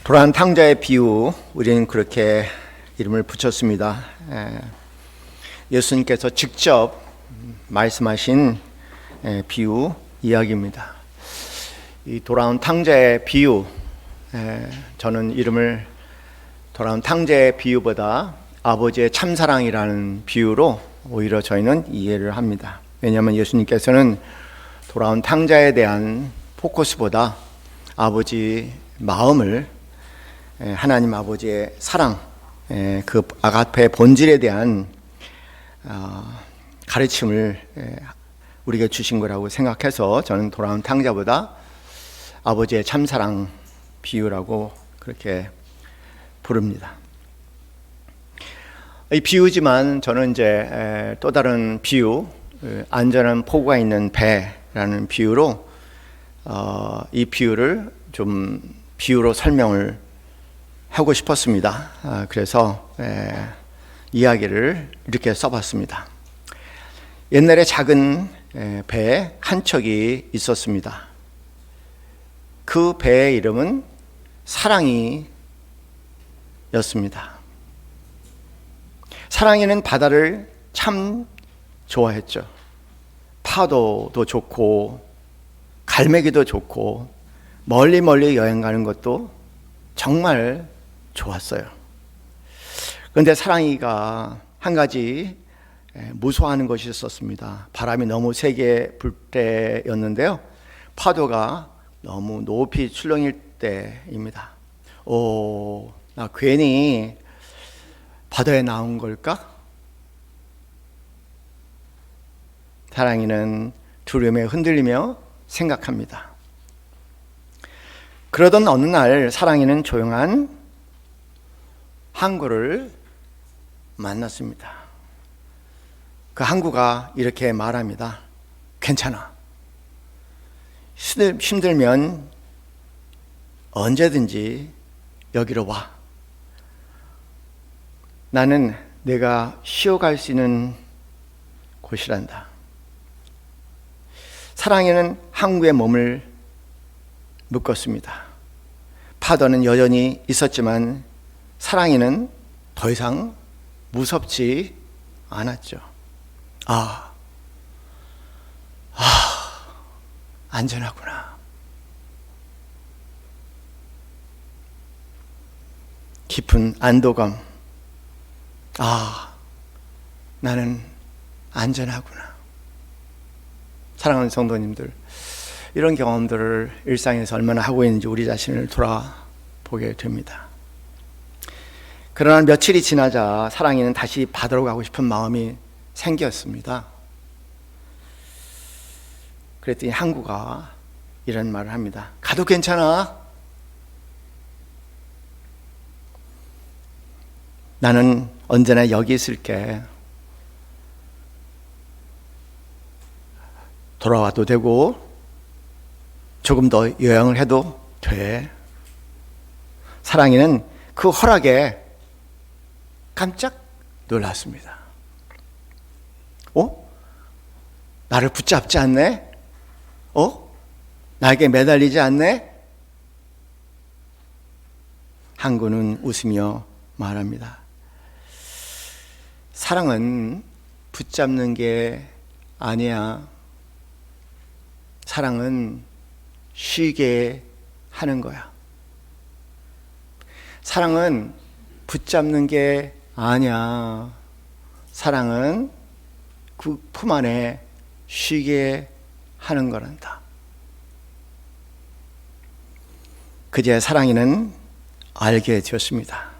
도란 탕자의 비유, 우리는 그렇게 이름을 붙였습니다. 예수님께서 직접 말씀하신 비유 이야기입니다. 이 돌아온 탕자의 비유, 저는 이름을 돌아온 탕자의 비유보다 아버지의 참사랑이라는 비유로 오히려 저희는 이해를 합니다. 왜냐하면 예수님께서는 돌아온 탕자에 대한 포커스보다 아버지 마음을, 하나님 아버지의 사랑, 그 아가페의 본질에 대한 가르침을 우리에게 주신 거라고 생각해서 저는 돌아온 탕자보다 아버지의 참사랑 비유라고 그렇게 부릅니다. 이 비유지만 저는 이제 또 다른 비유, 안전한 포구가 있는 배라는 비유로 이 비유를 좀 비유로 설명을 하고 싶었습니다. 그래서 이야기를 이렇게 써봤습니다. 옛날에 작은 배에 한 척이 있었습니다. 그 배의 이름은 사랑이였습니다. 사랑이는 바다를 참 좋아했죠. 파도도 좋고 갈매기도 좋고 멀리 여행 가는 것도 정말 좋았어요. 그런데 사랑이가 한 가지 무서워하는 것이 있었습니다. 바람이 너무 세게 불 때였는데요. 파도가 너무 높이 출렁일 때입니다. 나 괜히 바다에 나온 걸까? 사랑이는 두려움에 흔들리며 생각합니다. 그러던 어느 날 사랑이는 조용한 항구를 만났습니다. 그 항구가 이렇게 말합니다. 괜찮아. 힘들면 언제든지 여기로 와. 나는 내가 쉬어갈 수 있는 곳이란다. 사랑이는 항구에 몸을 묶었습니다. 파도는 여전히 있었지만 사랑이는 더 이상 무섭지 않았죠. 안전하구나. 깊은 안도감. 나는 안전하구나. 사랑하는 성도님들, 이런 경험들을 일상에서 얼마나 하고 있는지 우리 자신을 돌아보게 됩니다. 그러나 며칠이 지나자 사랑이는 다시 바다로 가고 싶은 마음이 생겼습니다. 그랬더니 항구가 이런 말을 합니다. 가도 괜찮아. 나는 언제나 여기 있을게. 돌아와도 되고 조금 더 여행을 해도 돼. 사랑이는 그 허락에 깜짝 놀랐습니다. 나를 붙잡지 않네? 나에게 매달리지 않네? 항구는 웃으며 말합니다. 사랑은 붙잡는 게 아니야. 사랑은 쉬게 하는 거야. 사랑은 붙잡는 게 아니야. 사랑은 그 품 안에 쉬게 하는 거란다. 그제 사랑이는 알게 되었습니다.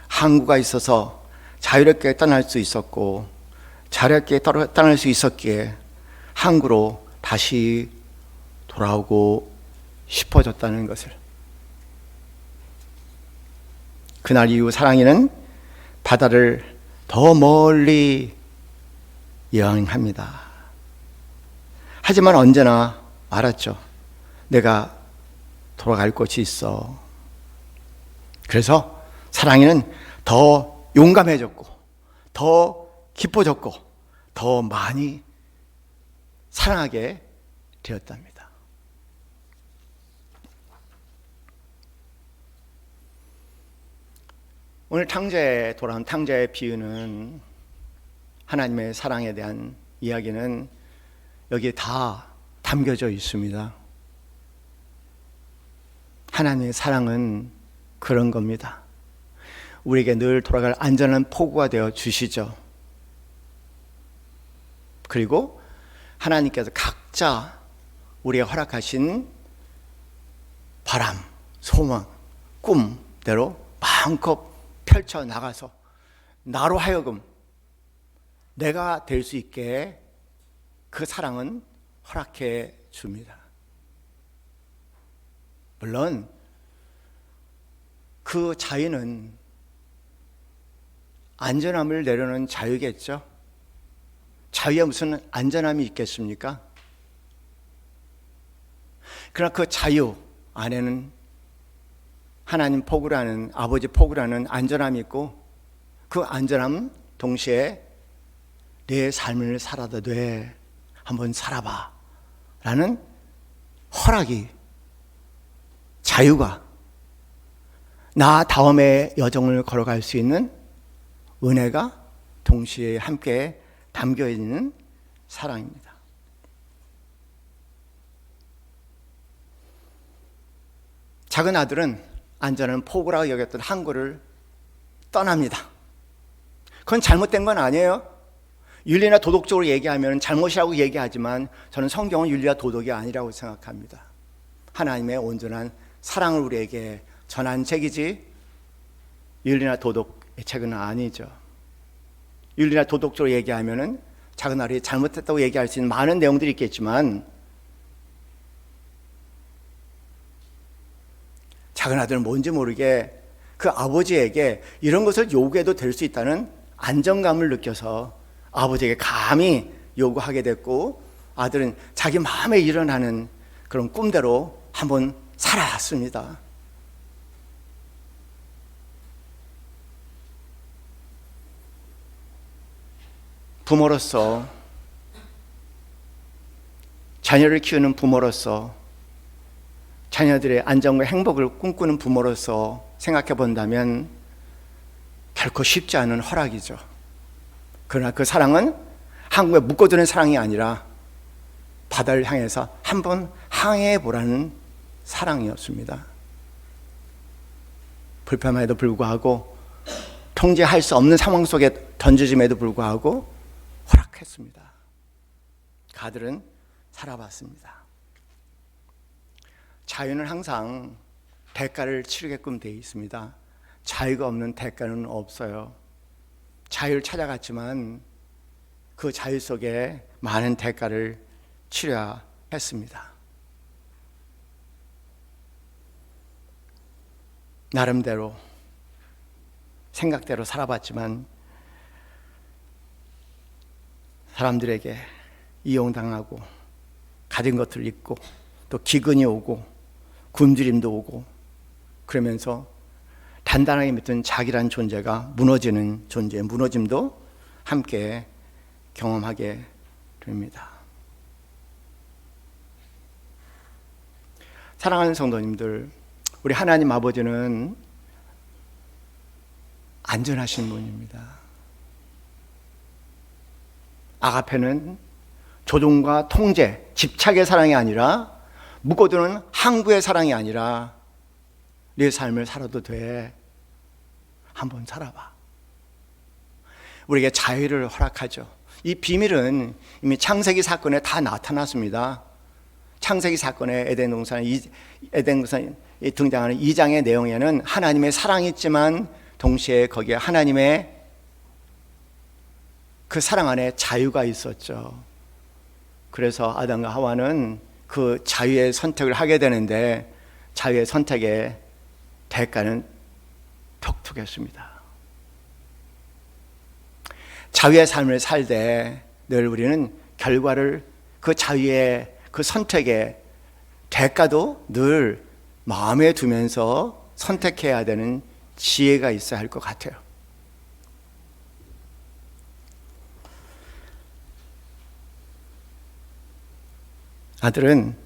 항구가 있어서 자유롭게 떠날 수 있었고 자유롭게 떠날 수 있었기에 항구로 다시 돌아오고 싶어졌다는 것을. 그날 이후 사랑이는 바다를 더 멀리 여행합니다. 하지만 언제나 알았죠. 내가 돌아갈 곳이 있어. 그래서 사랑이는 더 용감해졌고 더 깊어졌고 더 많이 사랑하게 되었답니다. 오늘 탕자에 돌아온 탕자의 비유는 하나님의 사랑에 대한 이야기는 여기에 다 담겨져 있습니다. 하나님의 사랑은 그런 겁니다. 우리에게 늘 돌아갈 안전한 포구가 되어 주시죠. 그리고 하나님께서 각자 우리에게 허락하신 바람, 소망, 꿈대로 마음껏 펼쳐나가서 나로 하여금 내가 될 수 있게 그 사랑은 허락해 줍니다. 물론 그 자유는 안전함을 내려놓은 자유겠죠. 자유에 무슨 안전함이 있겠습니까? 그러나 그 자유 안에는 하나님 포구라는, 아버지 포구라는 안전함이 있고, 그 안전함 동시에 내 삶을 살아도 돼, 한번 살아봐 라는 허락이, 자유가 나 다음의 여정을 걸어갈 수 있는 은혜가 동시에 함께 담겨 있는 사랑입니다. 작은 아들은 안전한 포구라고 여겼던 항구를 떠납니다. 그건 잘못된 건 아니에요. 윤리나 도덕적으로 얘기하면 잘못이라고 얘기하지만 저는 성경은 윤리와 도덕이 아니라고 생각합니다. 하나님의 온전한 사랑을 우리에게 전한 책이지 윤리나 도덕의 책은 아니죠. 윤리나 도덕적으로 얘기하면 작은 아들이 잘못했다고 얘기할 수 있는 많은 내용들이 있겠지만, 작은 아들은 뭔지 모르게 그 아버지에게 이런 것을 요구해도 될 수 있다는 안정감을 느껴서 아버지에게 감히 요구하게 됐고, 아들은 자기 마음에 일어나는 그런 꿈대로 한번 살아왔습니다. 부모로서, 자녀를 키우는 부모로서, 자녀들의 안정과 행복을 꿈꾸는 부모로서 생각해 본다면 결코 쉽지 않은 허락이죠. 그러나 그 사랑은 항구에 묶어두는 사랑이 아니라 바다를 향해서 한번 항해해 보라는 사랑이었습니다. 불편함에도 불구하고, 통제할 수 없는 상황 속에 던져짐에도 불구하고 허락했습니다. 그 아들은 살아봤습니다. 자유는 항상 대가를 치르게끔 되어 있습니다. 자유가 없는 대가는 없어요. 자유를 찾아갔지만 그 자유 속에 많은 대가를 치러야 했습니다. 나름대로 생각대로 살아봤지만 사람들에게 이용당하고 가진 것들 잃고 또 기근이 오고 굶주림도 오고, 그러면서 단단하게 믿던 자기란 존재가 무너지는 존재, 무너짐도 함께 경험하게 됩니다. 사랑하는 성도님들, 우리 하나님 아버지는 안전하신 분입니다. 아가페는 조종과 통제, 집착의 사랑이 아니라, 묶어두는 항구의 사랑이 아니라 네 삶을 살아도 돼, 한번 살아봐. 우리에게 자유를 허락하죠. 이 비밀은 이미 창세기 사건에 다 나타났습니다. 창세기 사건의 에덴 동산에 등장하는 2장의 내용에는 하나님의 사랑이 있지만 동시에 거기에 하나님의 그 사랑 안에 자유가 있었죠. 그래서 아담과 하와는 그 자유의 선택을 하게 되는데, 자유의 선택의 대가는 독특했습니다. 자유의 삶을 살되 늘 우리는 결과를, 그 자유의 그 선택의 대가도 늘 마음에 두면서 선택해야 되는 지혜가 있어야 할 것 같아요. 아들은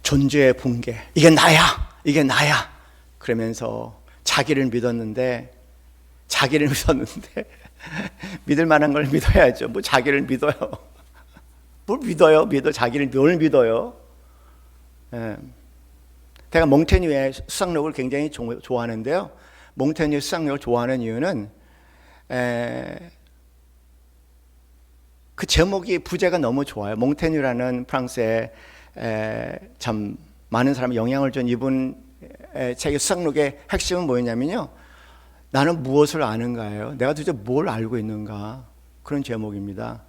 존재의 붕괴, 이게 나야, 이게 나야 그러면서 자기를 믿었는데 믿을 만한 걸 믿어야죠. 뭐 자기를 믿어요. 뭘 믿어요? 자기를 뭘 믿어요? 예. 제가 몽테뉴의 수상록을 굉장히 좋아하는데요. 몽테뉴 수상록을 좋아하는 이유는 그 제목이 부제가 너무 좋아요. 몽테뉴라는 프랑스의 참 많은 사람이 영향을 준 이분 책의 수상록의 핵심은 뭐였냐면요. 나는 무엇을 아는가예요. 내가 도대체 뭘 알고 있는가. 그런 제목입니다.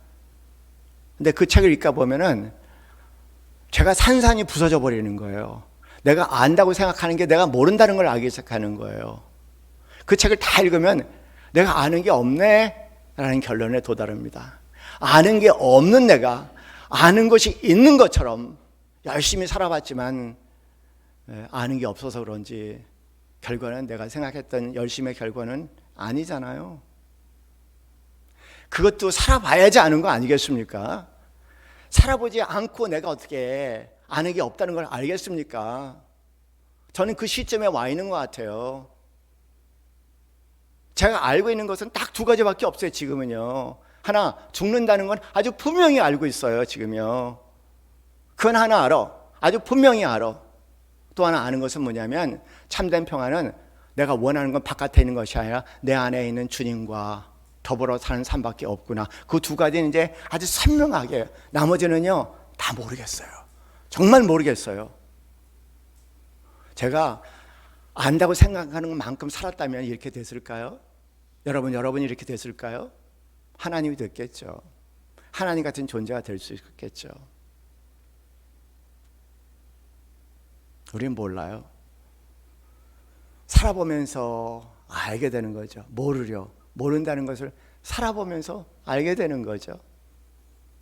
근데 그 책을 읽다 보면은 제가 산산이 부서져 버리는 거예요. 내가 안다고 생각하는 게 내가 모른다는 걸 알기 시작하는 거예요. 그 책을 다 읽으면 내가 아는 게 없네 라는 결론에 도달합니다. 아는 게 없는 내가 아는 것이 있는 것처럼 열심히 살아봤지만 아는 게 없어서 그런지 결과는 내가 생각했던 열심의 결과는 아니잖아요. 그것도 살아봐야지 아는 거 아니겠습니까? 살아보지 않고 내가 어떻게 아는 게 없다는 걸 알겠습니까? 저는 그 시점에 와 있는 것 같아요. 제가 알고 있는 것은 딱 두 가지밖에 없어요. 지금은요. 하나, 죽는다는 건 아주 분명히 알고 있어요. 지금요. 그건 하나 알아. 아주 분명히 알아. 또 하나 아는 것은 뭐냐면 참된 평안은 내가 원하는 건 바깥에 있는 것이 아니라 내 안에 있는 주님과 더불어 사는 삶밖에 없구나. 그 두 가지는 이제 아주 선명하게, 나머지는요 다 모르겠어요. 정말 모르겠어요. 제가 안다고 생각하는 만큼 살았다면 이렇게 됐을까요? 여러분이 이렇게 됐을까요? 하나님이 됐겠죠. 하나님 같은 존재가 될 수 있겠죠. 우린 몰라요. 살아보면서 알게 되는 거죠. 모른다는 것을 살아보면서 알게 되는 거죠.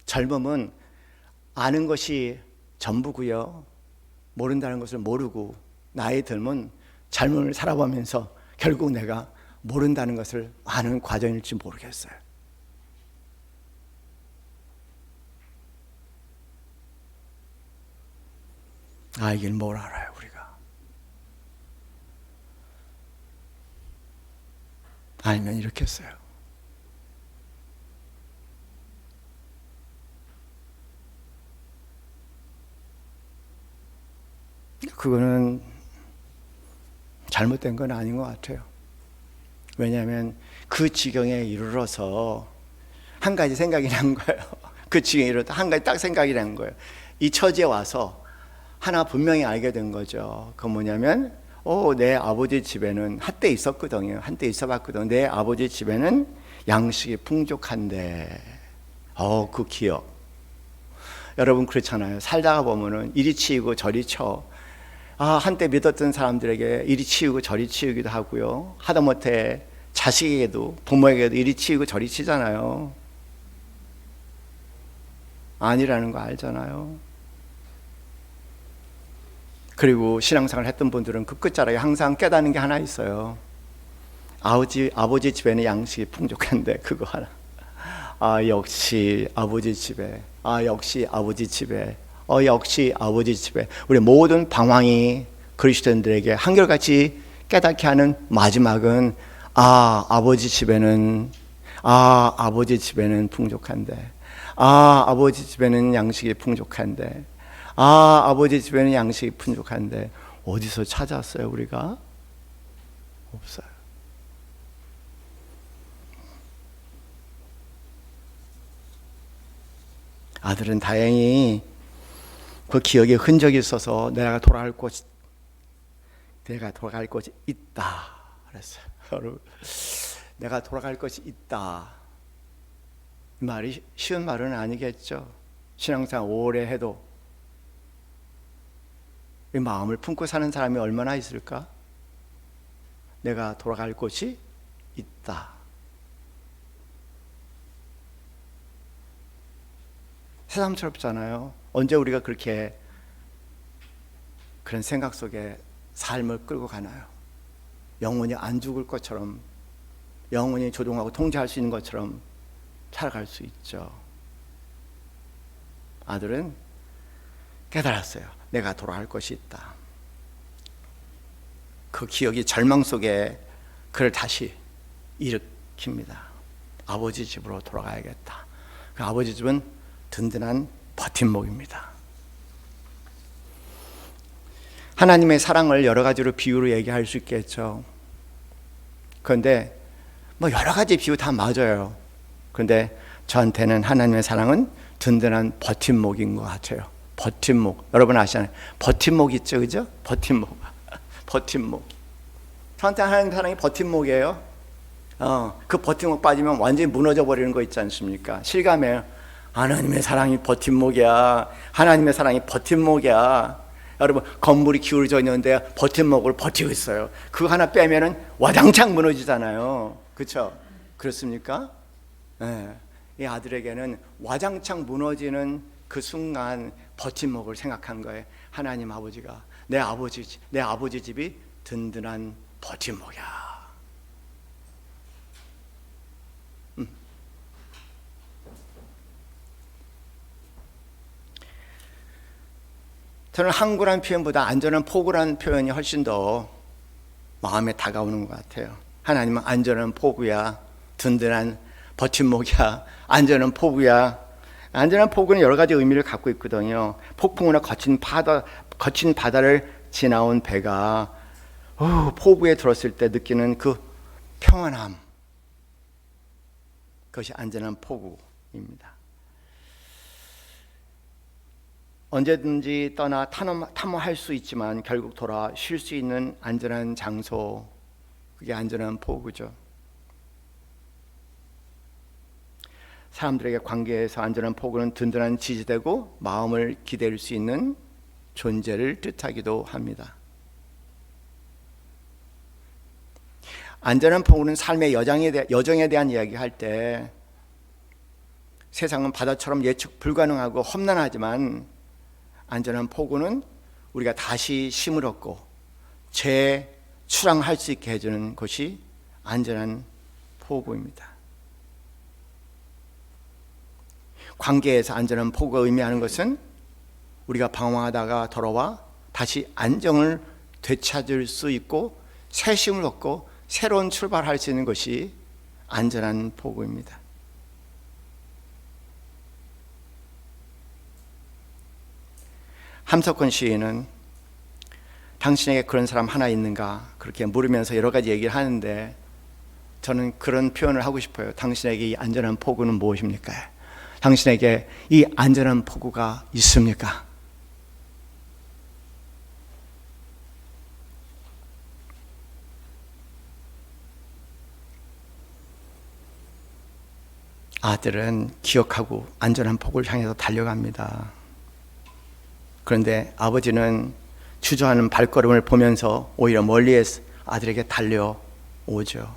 젊음은 아는 것이 전부고요. 모른다는 것을 모르고, 나이 들면 젊음을 살아보면서 결국 내가 모른다는 것을 아는 과정일지 모르겠어요. 알긴 뭘 알아요, 우리가. 알면 이렇게 했어요. 그거는 잘못된 건 아닌 것 같아요. 왜냐하면 그 지경에 이르러서 한 가지 생각이 난 거예요. 그 지경에 이르러서 한 가지 딱 생각이 난 거예요. 이 처지에 와서 하나 분명히 알게 된 거죠. 그건 뭐냐면 내 아버지 집에는 한때 있었거든요. 한때 있어봤거든요. 내 아버지 집에는 양식이 풍족한데 그 기억. 여러분 그렇잖아요. 살다가 보면은 이리 치이고 저리 쳐. 한때 믿었던 사람들에게 이리 치우고 저리 치우기도 하고요. 하다못해 자식에게도 부모에게도 이리 치우고 저리 치잖아요. 아니라는 거 알잖아요. 그리고 신앙생활 했던 분들은 그 끝자락에 항상 깨닫는 게 하나 있어요. 아버지 집에는 양식이 풍족한데 그거 하나. 역시 아버지 집에. 역시 아버지 집에. 역시 아버지 집에. 우리 모든 방황이 그리스도인들에게 한결같이 깨닫게 하는 마지막은 아버지 집에는 풍족한데. 아버지 집에는 양식이 풍족한데. 아버지 집에는 양식이 풍족한데. 어디서 찾았어요, 우리가? 없어요. 아들은 다행히 그 기억에 흔적이 있어서 내가 돌아갈 곳이 있다 그랬어요. 내가 돌아갈 것이 있다. 이 말이 쉬운 말은 아니겠죠. 신앙생활 오래 해도 이 마음을 품고 사는 사람이 얼마나 있을까? 내가 돌아갈 곳이 있다. 새삼스럽잖아요. 언제 우리가 그렇게 그런 생각 속에 삶을 끌고 가나요? 영원히 안 죽을 것처럼, 영원히 조종하고 통제할 수 있는 것처럼 살아갈 수 있죠. 아들은 깨달았어요. 내가 돌아갈 것이 있다. 그 기억이 절망 속에 그를 다시 일으킵니다. 아버지 집으로 돌아가야겠다. 그 아버지 집은 든든한 버팀목입니다. 하나님의 사랑을 여러 가지로 비유로 얘기할 수 있겠죠. 그런데 뭐 여러 가지 비유 다 맞아요. 그런데 저한테는 하나님의 사랑은 든든한 버팀목인 것 같아요. 버팀목. 여러분 아시잖아요. 버팀목 있죠, 그죠? 버팀목. 버팀목. 저한테 하나님 사랑이 버팀목이에요. 그 버팀목 빠지면 완전히 무너져 버리는 거 있지 않습니까? 실감해요. 하나님의 사랑이 버팀목이야. 하나님의 사랑이 버팀목이야. 여러분 건물이 기울어져 있는데 버팀목을 버티고 있어요. 그거 하나 빼면은 와장창 무너지잖아요. 그렇죠? 그렇습니까? 네. 이 아들에게는 와장창 무너지는 그 순간 버팀목을 생각한 거예요. 하나님 아버지가 내 아버지 집이 든든한 버팀목이야. 저는 항구란 표현보다 안전한 포구라는 표현이 훨씬 더 마음에 다가오는 것 같아요. 하나님은 안전한 포구야, 든든한 버팀목이야, 안전한 포구야. 안전한 포구는 여러 가지 의미를 갖고 있거든요. 폭풍이나 거친 바다를 지나온 배가 포구에 들었을 때 느끼는 그 평안함, 그것이 안전한 포구입니다. 언제든지 떠나 탐험할 수 있지만 결국 돌아 쉴 수 있는 안전한 장소, 그게 안전한 포구죠. 사람들에게 관계에서 안전한 포구는 든든한 지지되고 마음을 기댈 수 있는 존재를 뜻하기도 합니다. 안전한 포구는 삶의 여정에 대한 이야기할 때 세상은 바다처럼 예측 불가능하고 험난하지만 안전한 포구는 우리가 다시 힘을 얻고 재출항할 수 있게 해주는 것이 안전한 포구입니다. 관계에서 안전한 포구가 의미하는 것은 우리가 방황하다가 돌아와 다시 안정을 되찾을 수 있고 새 힘을 얻고 새로운 출발할 수 있는 것이 안전한 포구입니다. 함석헌 시인은 당신에게 그런 사람 하나 있는가 그렇게 물으면서 여러 가지 얘기를 하는데 저는 그런 표현을 하고 싶어요. 당신에게 이 안전한 포구는 무엇입니까? 당신에게 이 안전한 포구가 있습니까? 아들은 기억하고 안전한 포구를 향해서 달려갑니다. 그런데 아버지는 주저하는 발걸음을 보면서 오히려 멀리에서 아들에게 달려오죠.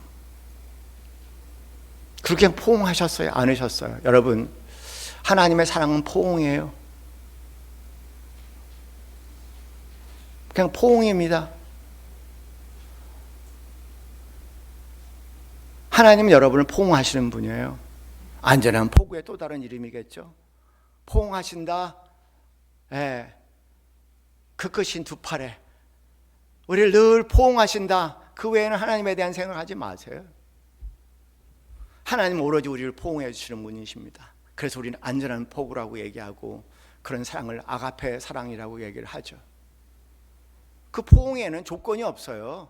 그렇게 포옹하셨어요? 안 하셨어요? 여러분, 하나님의 사랑은 포옹이에요. 그냥 포옹입니다. 하나님은 여러분을 포옹하시는 분이에요. 안전한 포구의 또 다른 이름이겠죠. 포옹하신다. 예. 그 끝인 두 팔에 우리를 늘 포옹하신다. 그 외에는 하나님에 대한 생각을 하지 마세요. 하나님은 오로지 우리를 포옹해 주시는 분이십니다. 그래서 우리는 안전한 포구라고 얘기하고 그런 사랑을 아가페 사랑이라고 얘기를 하죠. 그 포옹에는 조건이 없어요.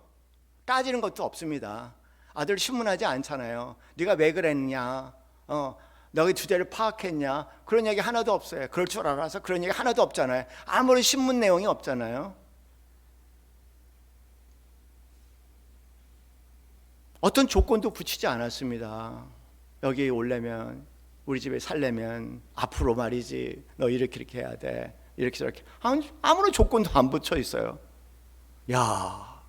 따지는 것도 없습니다. 아들 신문하지 않잖아요. 네가 왜 그랬냐, 너의 주제를 파악했냐, 그런 얘기 하나도 없어요. 그럴 줄 알아서 그런 얘기 하나도 없잖아요. 아무런 신문 내용이 없잖아요. 어떤 조건도 붙이지 않았습니다. 여기 오려면, 우리 집에 살려면 앞으로 말이지 너 이렇게 해야 돼, 이렇게 저렇게. 아무런 조건도 안 붙여 있어요. 야,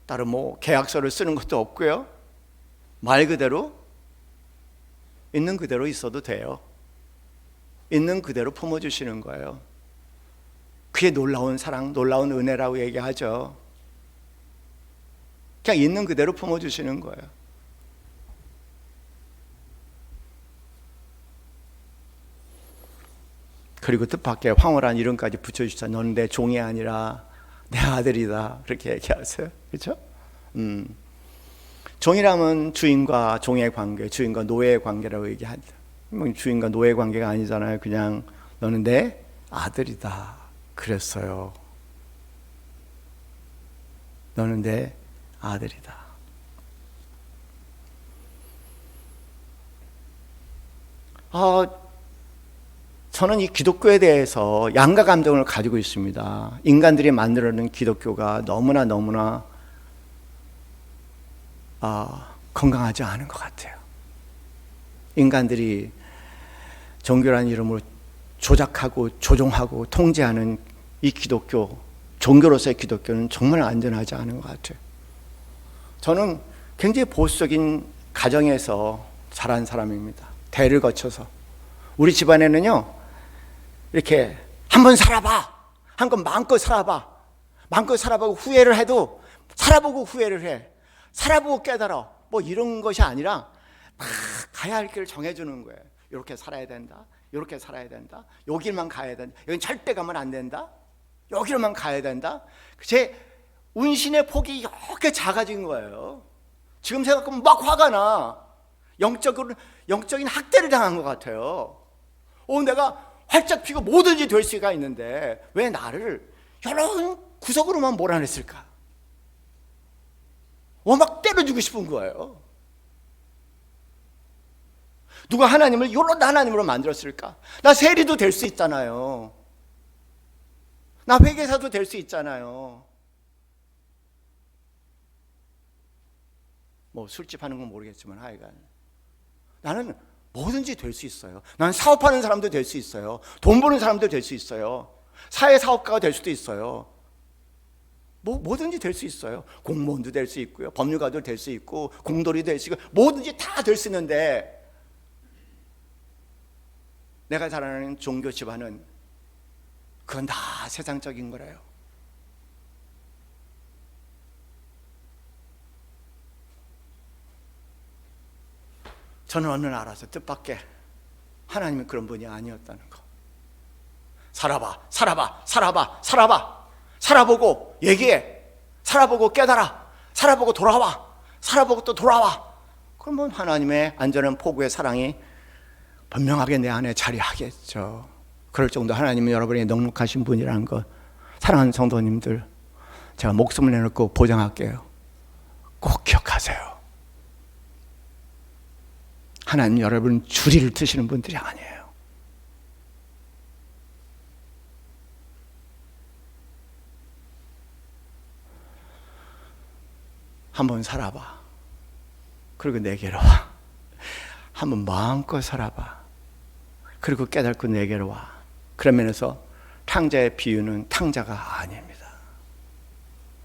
따로 뭐 계약서를 쓰는 것도 없고요. 말 그대로 있는 그대로 있어도 돼요. 있는 그대로 품어주시는 거예요. 그게 놀라운 사랑, 놀라운 은혜라고 얘기하죠. 그냥 있는 그대로 품어주시는 거예요. 그리고 뜻밖의 황홀한 이름까지 붙여주시다. 너는 내 종이 아니라 내 아들이다. 그렇게 얘기하세요. 그렇죠? 종이라면 주인과 종의 관계, 주인과 노예의 관계라고 얘기하죠. 주인과 노예 관계가 아니잖아요. 그냥 너는 내 아들이다. 그랬어요. 너는 내 아들이다. 저는 이 기독교에 대해서 양가 감정을 가지고 있습니다. 인간들이 만들어낸 기독교가 너무나 건강하지 않은 것 같아요. 인간들이 종교라는 이름으로 조작하고 조종하고 통제하는 이 기독교, 종교로서의 기독교는 정말 안전하지 않은 것 같아요. 저는 굉장히 보수적인 가정에서 자란 사람입니다. 대를 거쳐서. 우리 집안에는요, 이렇게 한번 살아봐. 한 번 마음껏 살아봐. 마음껏 살아보고 후회를 해도 살아보고 후회를 해. 살아보고 깨달아. 뭐 이런 것이 아니라 다 가야 할 길을 정해주는 거예요. 이렇게 살아야 된다. 이렇게 살아야 된다. 여기만 가야 된다. 여긴 절대 가면 안 된다. 여기로만 가야 된다. 제 운신의 폭이 이렇게 작아진 거예요. 지금 생각하면 막 화가 나. 영적인 학대를 당한 것 같아요. 내가 활짝 피고 뭐든지 될 수가 있는데 왜 나를 이런 구석으로만 몰아냈을까? 막 때려주고 싶은 거예요. 누가 하나님을 이런 하나님으로 만들었을까? 나 세리도 될 수 있잖아요. 나 회계사도 될 수 있잖아요. 뭐 술집 하는 건 모르겠지만 하여간 나는 뭐든지 될 수 있어요. 나는 사업하는 사람도 될 수 있어요. 돈 버는 사람도 될 수 있어요. 사회사업가가 될 수도 있어요. 뭐든지 될 수 있어요. 공무원도 될 수 있고요. 법률가도 될 수 있고 공돌이 될 수 있고 뭐든지 다 될 수 있는데 내가 잘 아는 종교 집안은 그건 다 세상적인 거래요. 저는 어느 날 알았어요. 뜻밖의 하나님은 그런 분이 아니었다는 거. 살아봐. 살아보고 얘기해. 살아보고 깨달아. 살아보고 돌아와. 살아보고 또 돌아와. 그러면 하나님의 안전한 포구의 사랑이 분명하게 내 안에 자리하겠죠. 그럴 정도 하나님은 여러분이 넉넉하신 분이라는 것, 사랑하는 성도님들, 제가 목숨을 내놓고 보장할게요. 꼭 기억하세요. 하나님 여러분 줄이를 트시는 분들이 아니에요. 한번 살아봐. 그리고 내게로 와. 한번 마음껏 살아봐. 그리고 깨닫고 내게로 와. 그런 면에서 탕자의 비유는 탕자가 아닙니다.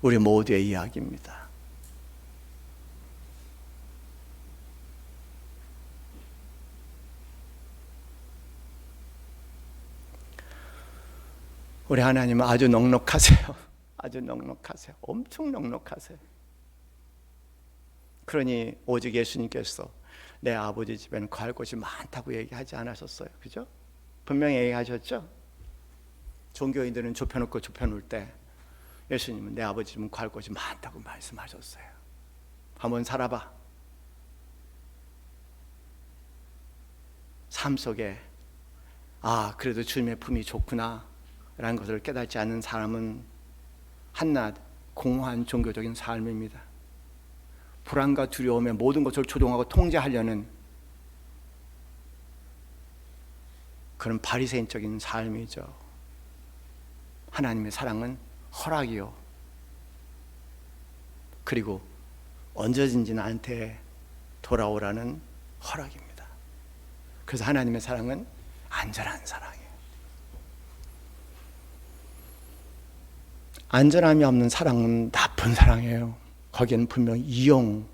우리 모두의 이야기입니다. 우리 하나님은 아주 넉넉하세요. 아주 넉넉하세요. 엄청 넉넉하세요. 그러니 오직 예수님께서 내 아버지 집에는 갈 곳이 많다고 얘기하지 않으셨어요. 그죠? 분명히 얘기하셨죠? 종교인들은 좁혀놓고 좁혀놓을 때 예수님은 내 아버지 집은 갈 곳이 많다고 말씀하셨어요. 한번 살아봐. 삶 속에 그래도 주님의 품이 좋구나 라는 것을 깨닫지 않는 사람은 한낱 공허한 종교적인 삶입니다. 불안과 두려움에 모든 것을 조종하고 통제하려는 그런 바리새인적인 삶이죠. 하나님의 사랑은 허락이요. 그리고 언제든지 나한테 돌아오라는 허락입니다. 그래서 하나님의 사랑은 안전한 사랑이에요. 안전함이 없는 사랑은 나쁜 사랑이에요. 거기에는 분명히 이용,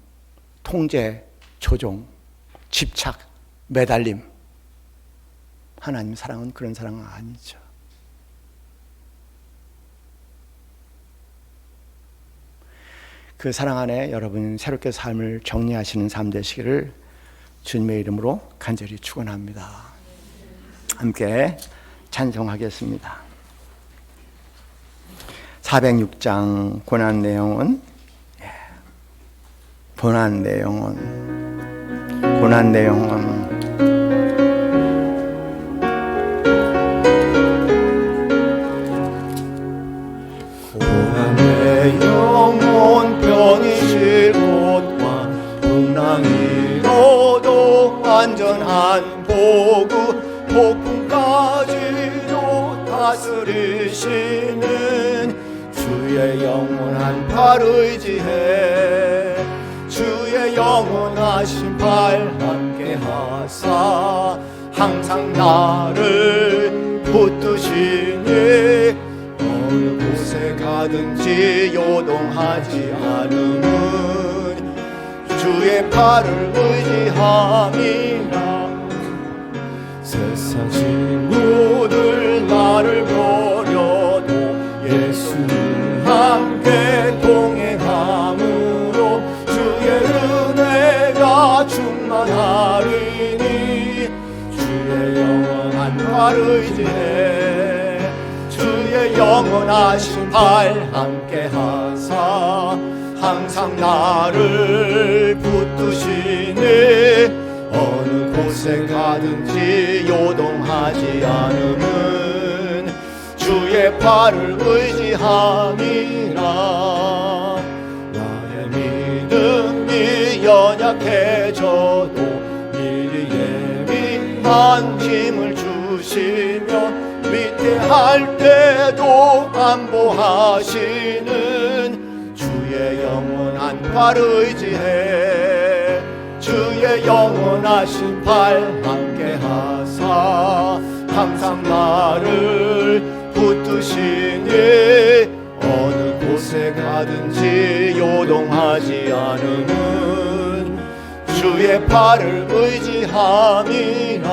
통제, 조종, 집착, 매달림. 하나님 사랑은 그런 사랑은 아니죠. 그 사랑 안에 여러분 새롭게 삶을 정리하시는 삶 되시기를 주님의 이름으로 간절히 축원합니다. 함께 찬송하겠습니다. 406장 고난 내용은 고난 내 영혼 편히 쉴 곳과 풍랑이로도 안전한 보구 폭풍까지도 다스리시는 주의 영원한 팔 의지해 주의 영원하신 팔 함께 하사 항상 나를 붙드시니 어느 곳에 가든지 요동하지 않음은 주의 팔을 의지함이라. 세상 친구들 나를 버려도 예수는 함께 동행함으로 주의 은혜가 충만하리니 주의 영원한 팔 의지해 주의 영원하신 팔 함께 하사 항상 나를 붙드시니 어느 곳에 가든지 요동하지 않음은 주의 팔을 의지함이라. 나의 믿음이 연약해져도 미리 예비한 힘을 주시며 위태할 때도 안보하시는 주의 영원한 팔 의지해 주의 영원하신 팔 함께 하사 항상 나를 붙드시니 어느 곳에 가든지 요동하지 않음은 주의 팔을 의지함이라.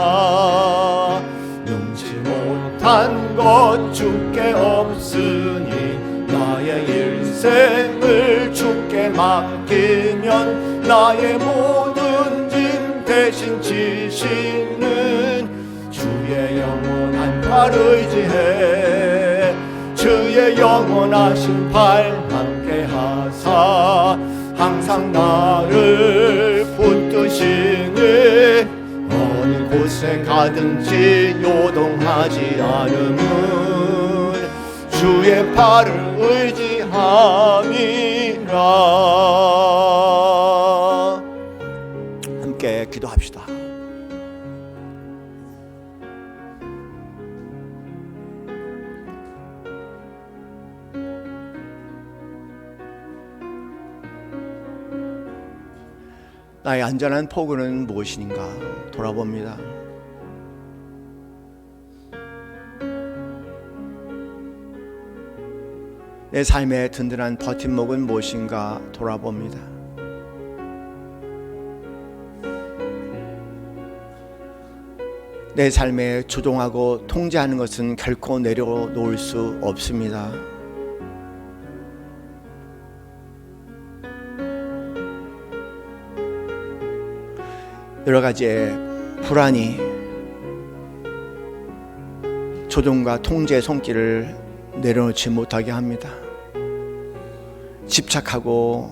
능치 못한 것 주께 없으니 나의 일생을 주께 맡기면 나의 모든 짐 대신 지시는 주의 영원한 팔 의지해 주의 영원하신 팔 함께 하사 항상 나를 붙드시니 어느 곳에 가든지 요동하지 않음은 주의 팔을 의지함이라. 함께 기도합시다. 나의 안전한 포구는 무엇인가 돌아봅니다. 내 삶의 든든한 버팀목은 무엇인가 돌아봅니다. 내 삶에 주동하고 통제하는 것은 결코 내려놓을 수 없습니다. 여러 가지의 불안이 조종과 통제의 손길을 내려놓지 못하게 합니다. 집착하고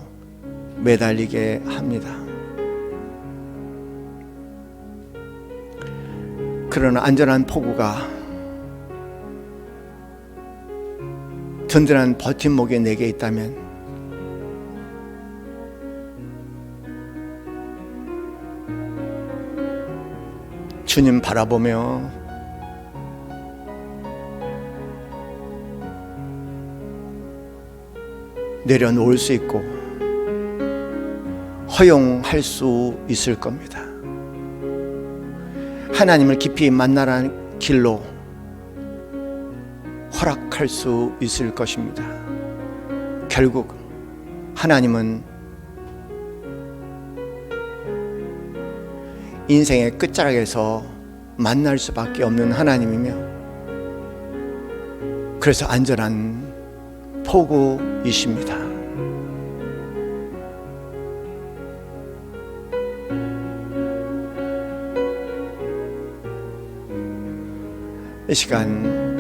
매달리게 합니다. 그러나 안전한 포구가 든든한 버팀목이 내게 있다면 주님 바라보며 내려놓을 수 있고 허용할 수 있을 겁니다. 하나님을 깊이 만나라는 길로 허락할 수 있을 것입니다. 결국 하나님은 인생의 끝자락에서 만날 수밖에 없는 하나님이며 그래서 안전한 포구이십니다. 이 시간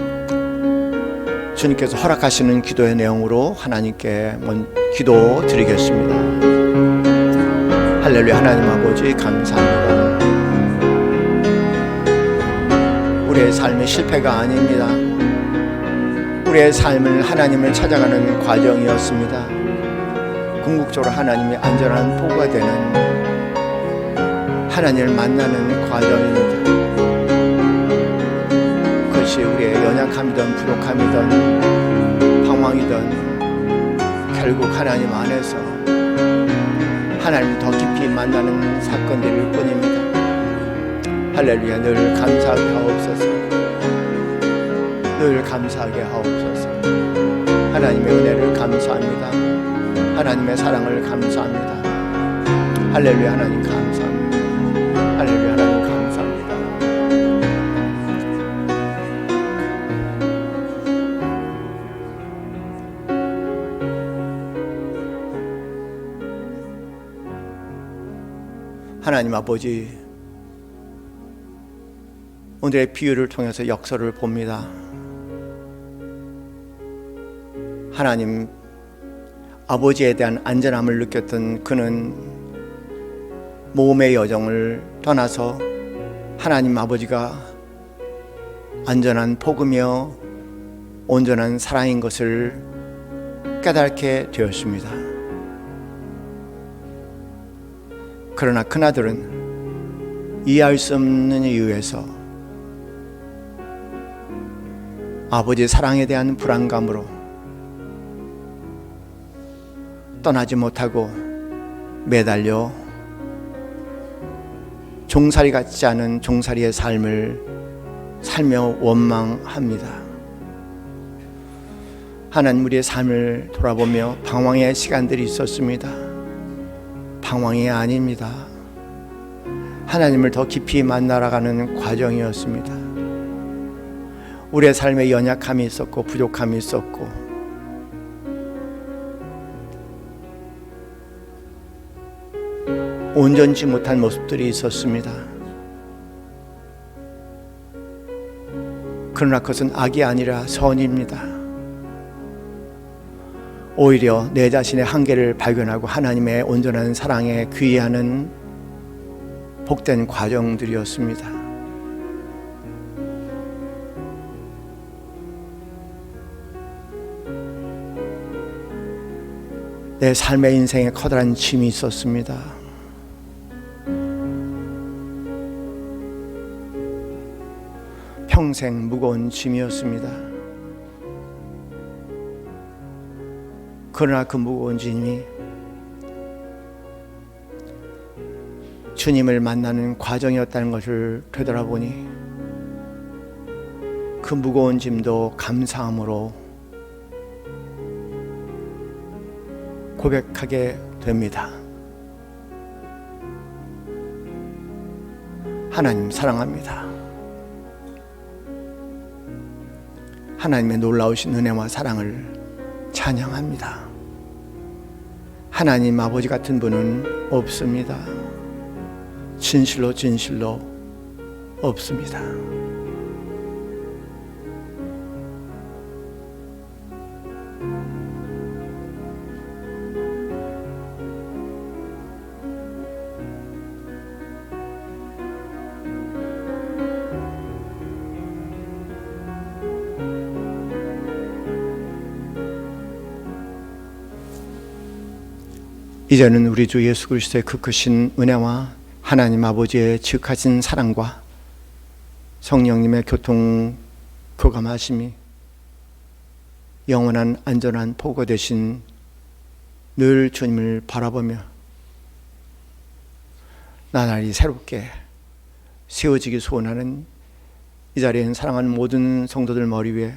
주님께서 허락하시는 기도의 내용으로 하나님께 기도 드리겠습니다. 할렐루야. 하나님 아버지 감사합니다. 우리의 삶이 실패가 아닙니다. 우리의 삶은 하나님을 찾아가는 과정이었습니다. 궁극적으로 하나님이 안전한 포구가 되는 하나님을 만나는 과정입니다. 그것이 우리의 연약함이든 부족함이든 방황이든 결국 하나님 안에서 하나님을 더 깊이 만나는 사건들일 뿐입니다. 할렐루야. 늘 감사하게 하옵소서. 늘 감사하게 하옵소서. 하나님의 은혜를 감사합니다. 하나님의 사랑을 감사합니다. 할렐루야. 하나님 감사합니다. 할렐루야. 하나님 감사합니다. 하나님 아버지, 오늘의 비유를 통해서 역설을 봅니다. 하나님 아버지에 대한 안전함을 느꼈던 그는 모험의 여정을 떠나서 하나님 아버지가 안전한 복음이요 온전한 사랑인 것을 깨닫게 되었습니다. 그러나 그나들은 이해할 수 없는 이유에서 아버지의 사랑에 대한 불안감으로 떠나지 못하고 매달려 종살이 같지 않은 종살이의 삶을 살며 원망합니다. 하나님, 우리의 삶을 돌아보며 방황의 시간들이 있었습니다. 방황이 아닙니다. 하나님을 더 깊이 만나러가는 과정이었습니다. 우리의 삶에 연약함이 있었고 부족함이 있었고 온전치 못한 모습들이 있었습니다. 그러나 그것은 악이 아니라 선입니다. 오히려 내 자신의 한계를 발견하고 하나님의 온전한 사랑에 귀의하는 복된 과정들이었습니다. 내 삶의 인생에 커다란 짐이 있었습니다. 평생 무거운 짐이었습니다. 그러나 그 무거운 짐이 주님을 만나는 과정이었다는 것을 되돌아보니 그 무거운 짐도 감사함으로 고백하게 됩니다. 하나님 사랑합니다. 하나님의 놀라우신 은혜와 사랑을 찬양합니다. 하나님 아버지 같은 분은 없습니다. 진실로 진실로 없습니다. 이제는 우리 주 예수 그리스도의 그 크신 은혜와 하나님 아버지의 지극하신 사랑과 성령님의 교통 교감하심이 영원한 안전한 포구 되신 늘 주님을 바라보며 나날이 새롭게 세워지기 소원하는 이 자리엔 사랑하는 모든 성도들 머리 위에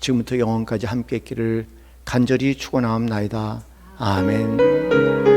지금부터 영원까지 함께 있기를 간절히 축원하옵나이다. 아멘.